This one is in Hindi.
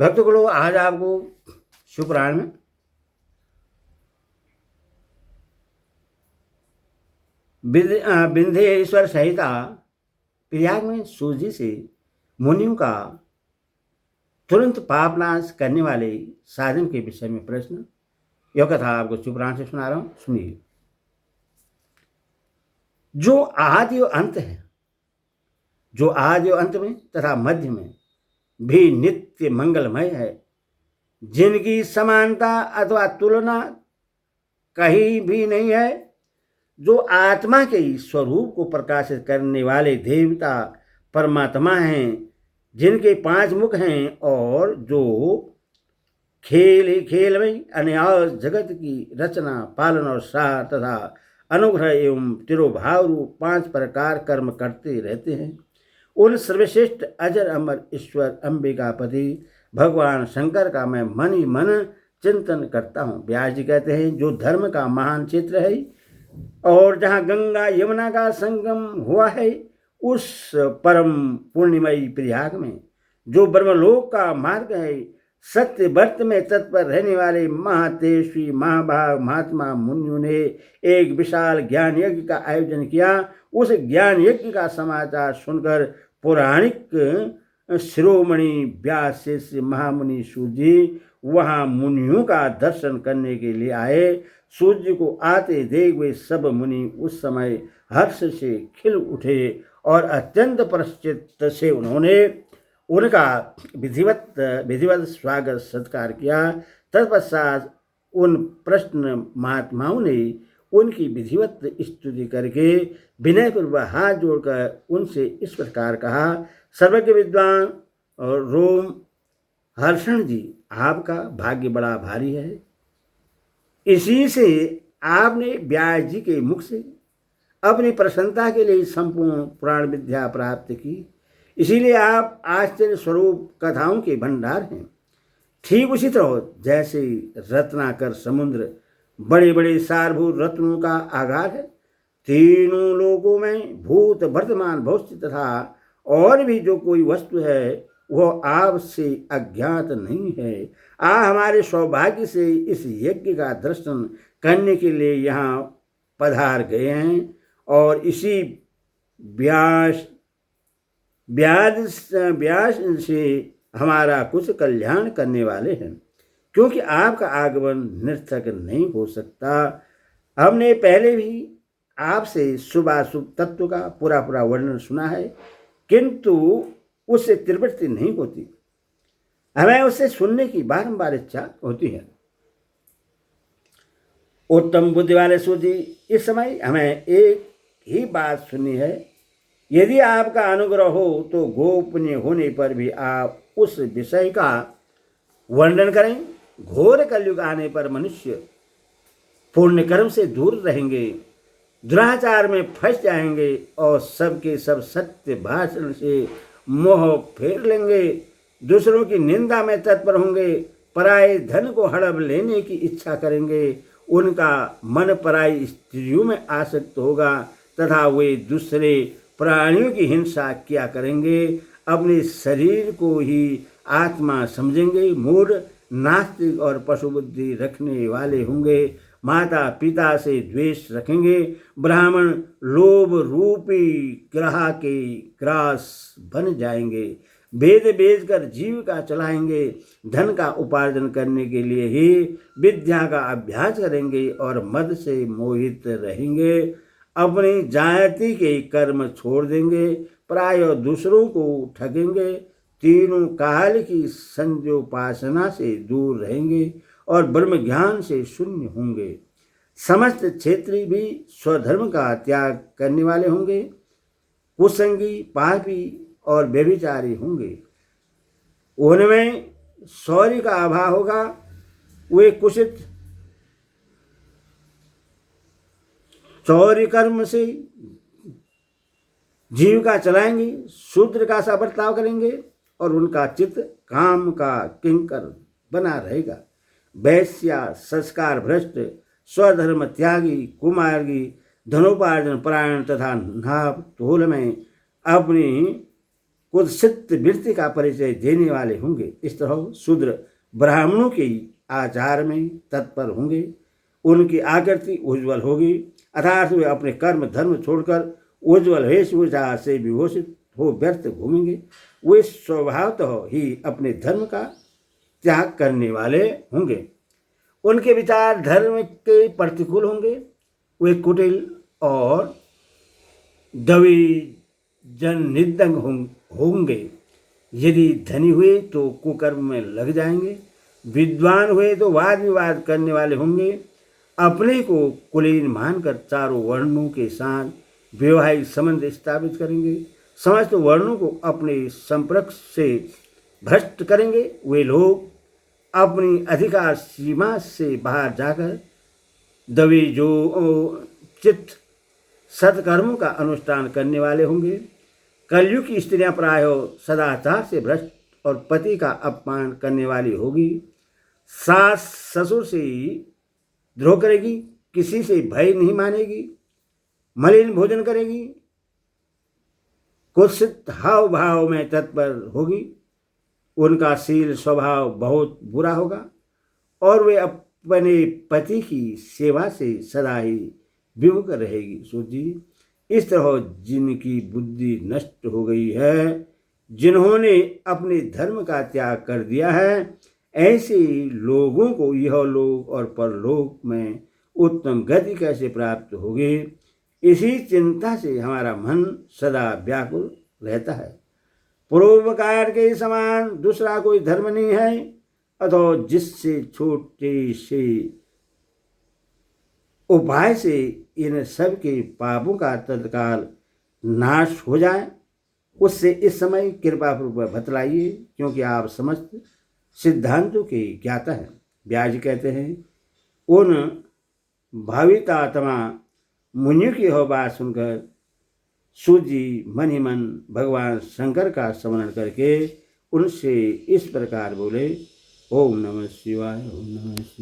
भक्तों को आज आपको शिवपुराण में विंध्येश्वर संहिता प्रयाग में सूजी से मुनियों का तुरंत पापनाश करने वाले साधन के विषय में प्रश्न। यह कथा आपको शिवपुराण से सुना रहा हूं, सुनिए। जो आदि और अंत है, जो आदि और अंत में तथा मध्य में भी नित्य मंगलमय है, जिनकी समानता अथवा तुलना कहीं भी नहीं है, जो आत्मा के स्वरूप को प्रकाशित करने वाले देवता परमात्मा हैं, जिनके 5 मुख हैं और जो खेल में अनायास जगत की रचना, पालन और सार तथा अनुग्रह एवं तिरोभाव रूप 5 प्रकार कर्म करते रहते हैं, उन सर्वश्रेष्ठ अजर अमर ईश्वर अंबिकापति भगवान शंकर का मैं मन ही मन चिंतन करता हूँ। व्यास जी कहते हैं, जो धर्म का महान क्षेत्र है और जहाँ गंगा यमुना का संगम हुआ है, उस परम पूर्णिमयी प्रयाग में जो ब्रह्मलोक का मार्ग है, सत्य व्रत में तत्पर रहने वाले महातेजस्वी महाभाग महात्मा मुनियों ने एक विशाल ज्ञान यज्ञ का आयोजन किया। उस ज्ञान यज्ञ का समाचार सुनकर पौराणिक शिरोमणि व्यास शिष्य महामुनि सूजी वहां मुनियों का दर्शन करने के लिए आए। सूर्य को आते देख वे सब मुनि उस समय हर्ष से खिल उठे और अत्यंत प्रसन्नता से उन्होंने उनका विधिवत स्वागत सत्कार किया। तत्पश्चात उन प्रश्न महात्माओं ने उनकी विधिवत स्तुति करके विनयपूर्वक हाथ जोड़कर उनसे इस प्रकार कहा, सर्वज्ञ विद्वान और रोम हर्षण जी, आपका भाग्य बड़ा भारी है। इसी से आपने व्यास जी के मुख से अपनी प्रसन्नता के लिए संपूर्ण पुराण विद्या प्राप्त की, इसीलिए आप आश्चर्य स्वरूप कथाओं के भंडार हैं। ठीक उसी तरह जैसे रत्नाकर समुद्र बड़े बड़े सारभूत रत्नों का आगार है, तीनों लोकों में भूत वर्तमान भविष्य तथा और भी जो कोई वस्तु है वह आपसे अज्ञात नहीं है। आप हमारे सौभाग्य से इस यज्ञ का दर्शन करने के लिए यहाँ पधार गए हैं और इसी व्यास से हमारा कुछ कल्याण करने वाले हैं, क्योंकि आपका आगमन निरर्थक नहीं हो सकता। हमने पहले भी आपसे शुभाशुभ तत्व का पूरा वर्णन सुना है, किंतु उससे तृप्ति नहीं होती। हमें उससे सुनने की बारंबार इच्छा होती है। उत्तम बुद्धि वाले सूजी, इस समय हमें एक ही बात सुननी है। यदि आपका अनुग्रह हो तो गोपनीय होने पर भी आप उस विषय का वर्णन करें। घोर कलयुग आने पर मनुष्य पुण्य कर्म से दूर रहेंगे, दुराचार में फंस जाएंगे और सबके सब सत्य भाषण से मोह फेर लेंगे, दूसरों की निंदा में तत्पर होंगे, पराये धन को हड़प लेने की इच्छा करेंगे, उनका मन पराई स्त्रियों में आसक्त होगा तथा वे दूसरे प्राणियों की हिंसा किया करेंगे, अपने शरीर को ही आत्मा समझेंगे, मूढ़ नास्तिक और पशु बुद्धि रखने वाले होंगे, माता पिता से द्वेष रखेंगे, ब्राह्मण लोभ रूपी ग्रह के ग्रास बन जाएंगे, वेद बेचकर जीविका चलाएंगे, धन का उपार्जन करने के लिए ही विद्या का अभ्यास करेंगे और मद से मोहित रहेंगे, अपनी जाति के कर्म छोड़ देंगे, प्राय दूसरों को ठगेंगे, तीनों काल की संजोपासना से दूर रहेंगे और ब्रह्म ज्ञान से शून्य होंगे। समस्त क्षेत्रीय भी स्वधर्म का त्याग करने वाले होंगे, कुसंगी पापी और व्यभिचारी होंगे, उनमें शौर्य का अभाव होगा, वे कुशित चौर्य कर्म से जीविका चलाएंगे, शूद्र का सा बर्ताव करेंगे और उनका चित्त काम का किंकर बना रहेगा। वैश्या, संस्कार भ्रष्ट, स्वधर्म त्यागी, कुमार्गी, धनोपार्जन परायण तथा नाप तोल में अपनी कुत्सित वृत्ति का परिचय देने वाले होंगे। इस तरह शूद्र ब्राह्मणों के आचार में तत्पर होंगे, उनकी आकृति उज्ज्वल होगी, अर्थात वे अपने कर्म धर्म छोड़कर उज्ज्वल वेशभूषा से विभूषित हो व्यर्थ घूमेंगे। वे स्वभावतः ही अपने धर्म का त्याग करने वाले होंगे। उनके विचार धर्म के प्रतिकूल होंगे। वे कुटिल और दवी जन निर्दंग होंगे। यदि धनी हुए तो कुकर्म में लग जाएंगे, विद्वान हुए तो वाद विवाद करने वाले होंगे, अपने को कुलीन मानकर चारों वर्णों के साथ वैवाहिक संबंध स्थापित करेंगे, समस्त वर्णों को अपने संपर्क से भ्रष्ट करेंगे। वे लोग अपनी अधिकार सीमा से बाहर जाकर दवी जो चित्त सत्कर्मों का अनुष्ठान करने वाले होंगे। कलयुग की स्त्रियां प्रायः सदाचार से भ्रष्ट और पति का अपमान करने वाली होगी। सास ससुर से द्रोह करेगी, किसी से भय नहीं मानेगी, मलिन भोजन करेगी, कुत्सित हाव भाव में तत्पर होगी। उनका शील स्वभाव बहुत बुरा होगा और वे अपने पति की सेवा से सदा ही विमुख रहेगी। सोचिए, इस तरह जिनकी बुद्धि नष्ट हो गई है, जिन्होंने अपने धर्म का त्याग कर दिया है, ऐसे लोगों को यह लोक और परलोक में उत्तम गति कैसे प्राप्त होगी, इसी चिंता से हमारा मन सदा व्याकुल रहता है। परोपकार के समान दूसरा कोई धर्म नहीं है, अथवा जिससे छोटे से उपाय से इन सब के पापों का तत्काल नाश हो जाए, उससे इस समय कृपा पूर्वक बतलाइए, क्योंकि आप समस्त सिद्धांतों के ज्ञाता हैं। व्यास कहते हैं, उन भावितात्मा मुनियों की यह बात सुनकर सूत जी मन ही मन भगवान शंकर का स्मरण करके उनसे इस प्रकार बोले, ओम नमः शिवाय, ओम नमः शिवाय।